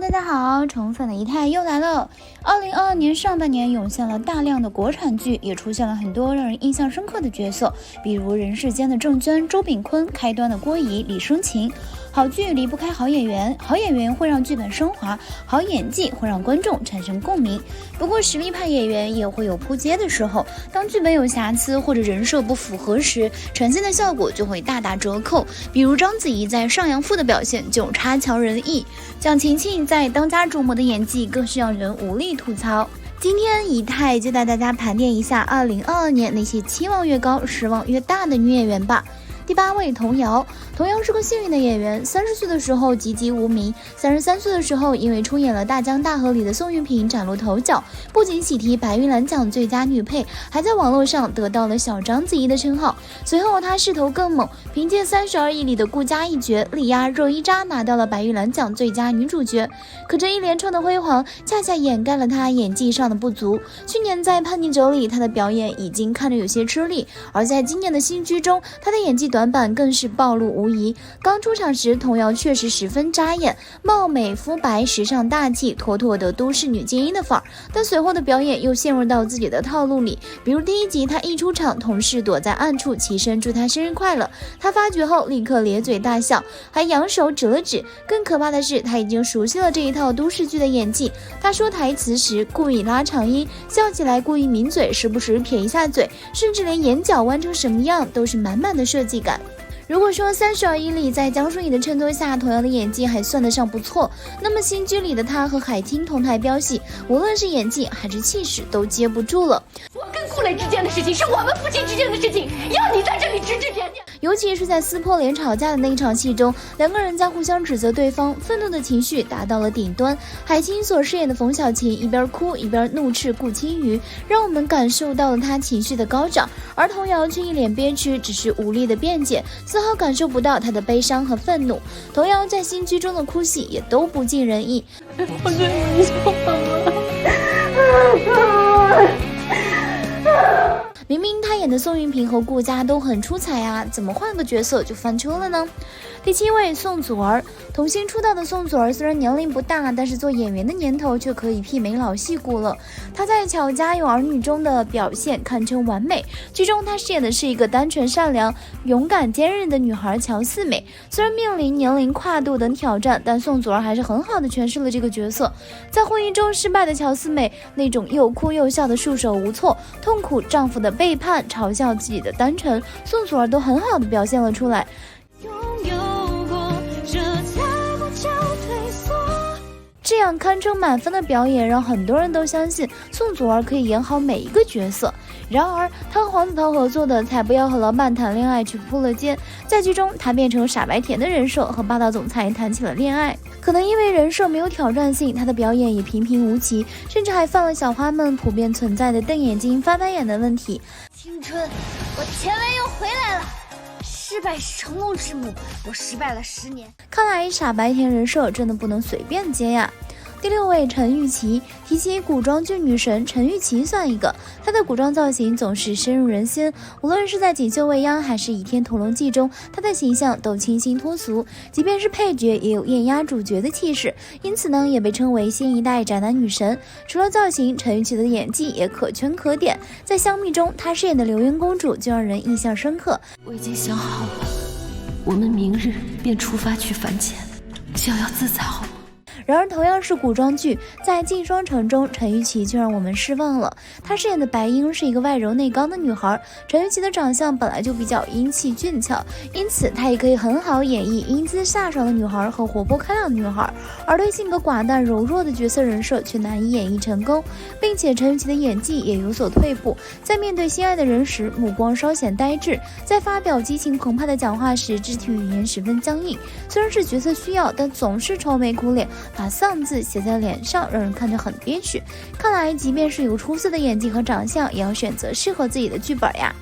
大家好，宠粉的一太又来了。2022年上半年涌现了大量的国产剧，也出现了很多让人印象深刻的角色，比如人世间的郑娟、周秉昆，开端的郭怡、李生琴。好剧离不开好演员，好演员会让剧本升华，好演技会让观众产生共鸣。不过实力派演员也会有扑街的时候，当剧本有瑕疵或者人设不符合时，呈现的效果就会大打折扣。比如章子怡在《上阳赋》的表现就差强人意，蒋勤勤在《当家主母》的演技更是让人无力吐槽。今天以太就带大家盘点一下2022年那些期望越高失望越大的女演员吧。第8位童瑶。童瑶是个幸运的演员，30岁的时候籍籍无名，33岁的时候因为出演了《大江大河》里的宋运平崭露头角，不仅喜提白玉兰奖最佳女配，还在网络上得到了小章子怡的称号。随后她势头更猛，凭借32亿里的顾佳一角力压热依扎拿到了白玉兰奖最佳女主角。可这一连串的辉煌恰恰掩盖了她演技上的不足。去年在《叛逆者》里她的表演已经看着有些吃力，而在今年的新剧中她的演技短板更是暴露无遗。刚出场时童瑶确实十分扎眼，貌美肤白，时尚大气，妥妥的都市女精英的范儿，但随后的表演又陷入到自己的套路里。比如第一集她一出场，同事躲在暗处起身祝她生日快乐，她发觉后立刻咧嘴大笑，还扬手指了指。更可怕的是她已经熟悉了这一套都市剧的演技，她说台词时故意拉长音，笑起来故意抿嘴，时不时撇一下嘴，甚至连眼角弯成什么样都是满满的设计感。如果说32亿里在江疏影的衬托下，童瑶的演技还算得上不错，那么新剧里的她和海清同台飙戏，无论是演技还是气势都接不住了。我跟顾磊之间的事情是我们夫妻之间的事情，要你在这里指指点点。尤其是在撕破脸吵架的那一场戏中，两个人在互相指责对方，愤怒的情绪达到了顶端。海清所饰演的冯小琴一边哭一边怒斥顾青瑜，让我们感受到了她情绪的高涨，而童瑶却一脸憋屈，只是无力的辩解，丝毫感受不到她的悲伤和愤怒。童瑶在新剧中的哭戏也都不尽人意。我对你说明明他演的宋运平和顾佳都很出彩啊，怎么换个角色就翻车了呢？第7位宋祖儿。童星出道的宋祖儿虽然年龄不大，但是做演员的年头却可以媲美老戏骨了。她在《巧家有儿女》中的表现堪称完美，剧中她饰演的是一个单纯善良、勇敢坚韧的女孩乔四美。虽然面临年龄跨度等挑战，但宋祖儿还是很好的诠释了这个角色。在婚姻中失败的乔四美，那种又哭又笑的束手无措，痛苦丈夫的背叛，嘲笑自己的单纯，宋祖儿都很好的表现了出来。这样堪称满分的表演让很多人都相信宋祖儿可以演好每一个角色。然而她和黄子韬合作的《才不要和老板谈恋爱》却扑了街，在剧中她变成傻白甜的人设，和霸道总裁谈起了恋爱。可能因为人设没有挑战性，她的表演也平平无奇，甚至还犯了小花们普遍存在的瞪眼睛翻白眼的问题。青春，我前男友回来了。失败是成功之母，我失败了10年。看来傻白甜人设真的不能随便接呀。第6位陈钰琪。提起古装剧女神，陈钰琪算一个，她的古装造型总是深入人心，无论是在《锦绣未央》还是《倚天屠龙记》中，她的形象都清新脱俗，即便是配角也有艳压主角的气势，因此呢也被称为新一代宅男女神。除了造型，陈钰琪的演技也可圈可点，在香蜜中她饰演的流云公主就让人印象深刻。我已经想好了，我们明日便出发去凡间，逍遥自在好吗？然而同样是古装剧，在《镜双城》中，陈钰琪却让我们失望了。她饰演的白英是一个外柔内刚的女孩，陈钰琪的长相本来就比较英气俊俏，因此她也可以很好演绎英姿飒爽的女孩和活泼开朗的女孩，而对性格寡淡柔弱的角色人设却难以演绎成功，并且陈钰琪的演技也有所退步，在面对心爱的人时目光稍显呆滞，在发表激情澎湃的讲话时肢体语言十分僵硬，虽然是角色需要，但总是愁眉苦脸，把丧字写在脸上，让人看着很憋屈。看来即便是有出色的演技和长相，也要选择适合自己的剧本呀。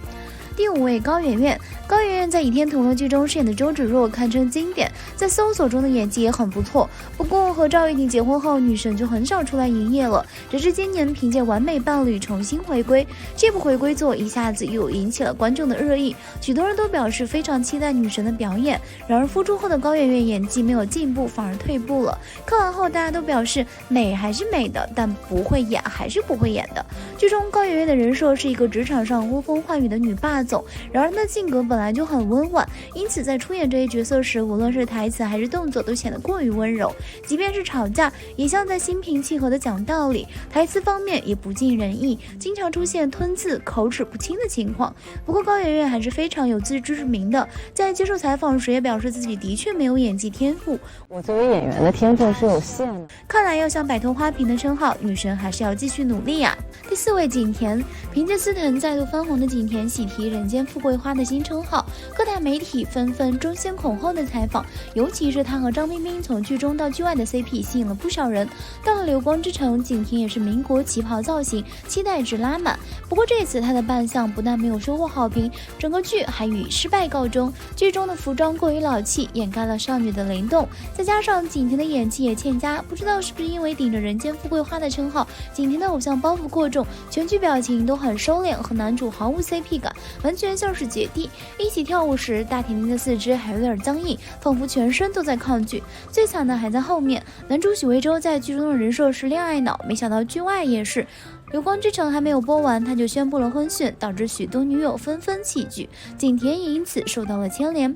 第5位高圆圆。高圆圆在《倚天屠龙记》中饰演的周芷若堪称经典，在搜索中的演技也很不错。不过和赵玉婷结婚后，女神就很少出来营业了，直至今年凭借《完美伴侣》重新回归。这部回归作一下子又引起了观众的热议，许多人都表示非常期待女神的表演。然而复出后的高圆圆演技没有进步，反而退步了。看完后大家都表示美还是美的，但不会演还是不会演的。剧中高圆圆的人设是一个职场上呼风唤雨的女霸总，然而她的性格本来就很温婉，因此在出演这一角色时，无论是台词还是动作都显得过于温柔，即便是吵架也像在心平气和的讲道理，台词方面也不尽人意，经常出现吞字口齿不清的情况。不过高圆圆还是非常有自知之明的，在接受采访时也表示自己的确没有演技天赋，我作为演员的天赋是有限的，看来要想摆脱花瓶的称号，女神还是要继续努力啊。第4位景甜，凭借司藤再度翻红的景甜喜提人间富贵花的新称号，各大媒体纷纷争先恐后的采访，尤其是她和张彬彬从剧中到剧外的 CP 吸引了不少人。到了流光之城，景甜也是民国旗袍造型，期待值拉满。不过这次她的扮相不但没有收获好评，整个剧还以失败告终。剧中的服装过于老气，掩盖了少女的灵动，再加上景甜的演技也欠佳，不知道是不是因为顶着人间富贵花的称号，景甜的偶像包袱过重，全剧表情都很收敛，和男主毫无 CP 感，完全像是姐弟。一起跳舞时，大甜甜的四肢还有点僵硬，仿佛全身都在抗拒。最惨的还在后面，男主许魏洲在剧中的人设是恋爱脑，没想到剧外也是。流光之城还没有播完，他就宣布了婚讯，导致许多女友纷纷弃剧，景甜也因此受到了牵连。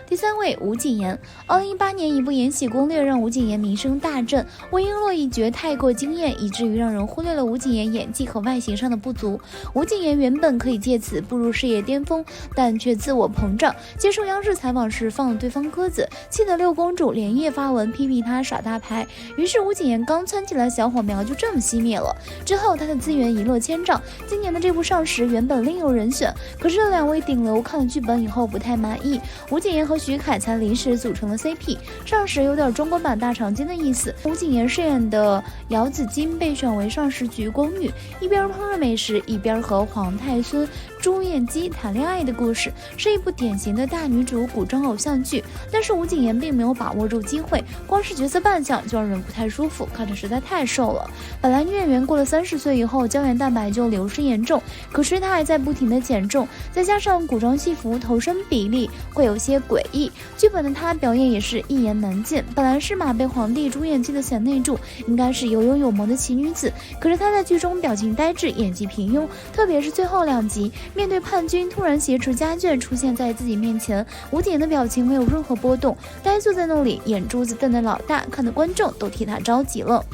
第3位吴谨言，2018年一部《延禧攻略》让吴谨言名声大振，魏璎珞一角太过惊艳，以至于让人忽略了吴谨言演技和外形上的不足。吴谨言原本可以借此步入事业巅峰，但却自我膨胀，接受央视采访时放了对方鸽子，气得六公主连夜发文批评他耍大牌。于是吴谨言刚蹿起来小火苗就这么熄灭了，之后他的资源一落千丈。今年的这部上时原本另有人选，可是这两位顶流看了剧本以后不太满意，吴谨言和徐凯才临时组成了 CP， 上时有点中国版大长今的意思。吴谨言饰演的姚子衿被选为上时局宫女，一边烹饪美食，一边和皇太孙朱彦基谈恋爱的故事，是一部典型的大女主古装偶像剧。但是吴谨言并没有把握住机会，光是角色扮相就让人不太舒服，看着实在太瘦了。本来女演员过了30岁以后胶原蛋白就流失严重，可是她还在不停的减重，再加上古装戏服头身比例会有些诡异，剧本的她表演也是一言难尽。本来是马被皇帝朱彦基的贤内助，应该是有勇有谋的奇女子，可是她在剧中表情呆滞，演技平庸，特别是最后2集，面对叛军突然挟持家眷出现在自己面前，吴谨言的表情没有任何波动，呆坐在那里，眼珠子瞪得老大，看得观众都替他着急了。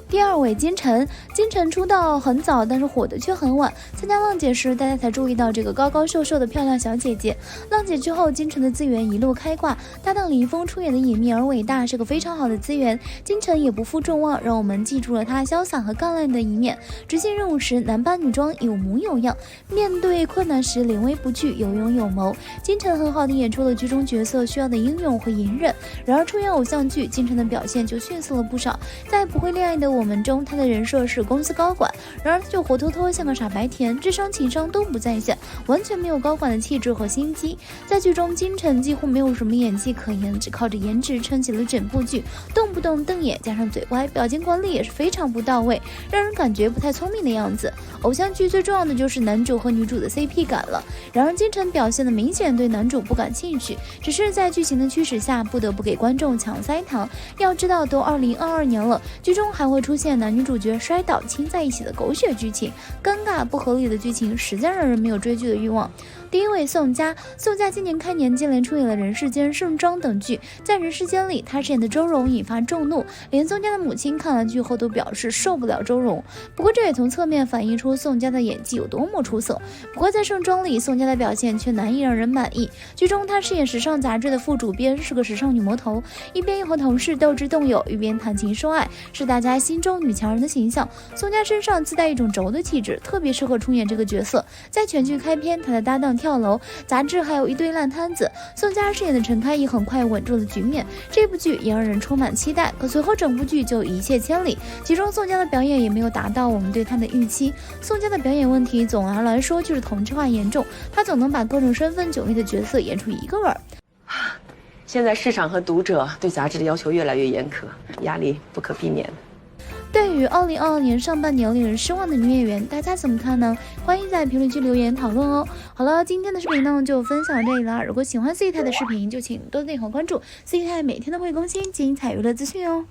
第2位金晨，金晨出道很早，但是火的却很晚。参加浪姐时，大家才注意到这个高高瘦瘦的漂亮小姐姐。浪姐之后，金晨的资源一路开挂，搭档李易峰出演的《隐秘而伟大》是个非常好的资源。金晨也不负众望，让我们记住了她潇洒和干练的一面。执行任务时男扮女装，有模有样；面对困难时临危不惧，有勇有谋。金晨很好的演出了剧中角色需要的英勇和隐忍。然而出演偶像剧，金晨的表现就逊色了不少。在不会恋爱的我们中，他的人设是公司高管，然而他就活脱脱像个傻白甜，智商情商都不在线，完全没有高管的气质和心机。在剧中，金晨几乎没有什么演技可言，只靠着颜值撑起了整部剧，动不动瞪眼，加上嘴歪，表情管理也是非常不到位，让人感觉不太聪明的样子。偶像剧最重要的就是男主和女主的 CP 感了，然而金晨表现的明显对男主不感兴趣，只是在剧情的驱使下不得不给观众强塞糖。要知道都2022年了，剧中还会出现男女主角摔倒亲在一起的狗血剧情，尴尬不合理的剧情实在让人没有追剧的欲望。第1位宋佳，宋佳今年开年接连出演了《人世间》《盛装》等剧，在《人世间》里，她饰演的周蓉引发众怒，连宋佳的母亲看完剧后都表示受不了周蓉。不过这也从侧面反映出宋佳的演技有多么出色。不过在《盛装》里，宋佳的表现却难以让人满意。剧中她饰演时尚杂志的副主编，是个时尚女魔头，一边又和同事斗智斗勇，一边谈情说爱，是大家心中女强人的形象。宋佳身上自带一种轴的气质，特别适合出演这个角色。在全剧开篇，她的搭档跳楼，杂志还有一堆烂摊子。宋佳饰演的陈开也很快稳住了局面，这部剧也让人充满期待。可随后整部剧就一泻千里，其中宋佳的表演也没有达到我们对她的预期。宋佳的表演问题总的来说就是同质化严重，她总能把各种身份迥异的角色演出一个味儿。现在市场和读者对杂志的要求越来越严苛，压力不可避免。对于2022年上半年令人失望的女演员，大家怎么看呢？欢迎在评论区留言讨论哦。好了，今天的视频呢就分享到这里啦。如果喜欢 C 台的视频，就请多点和关注 C 台，每天都会更新精彩娱乐资讯哦。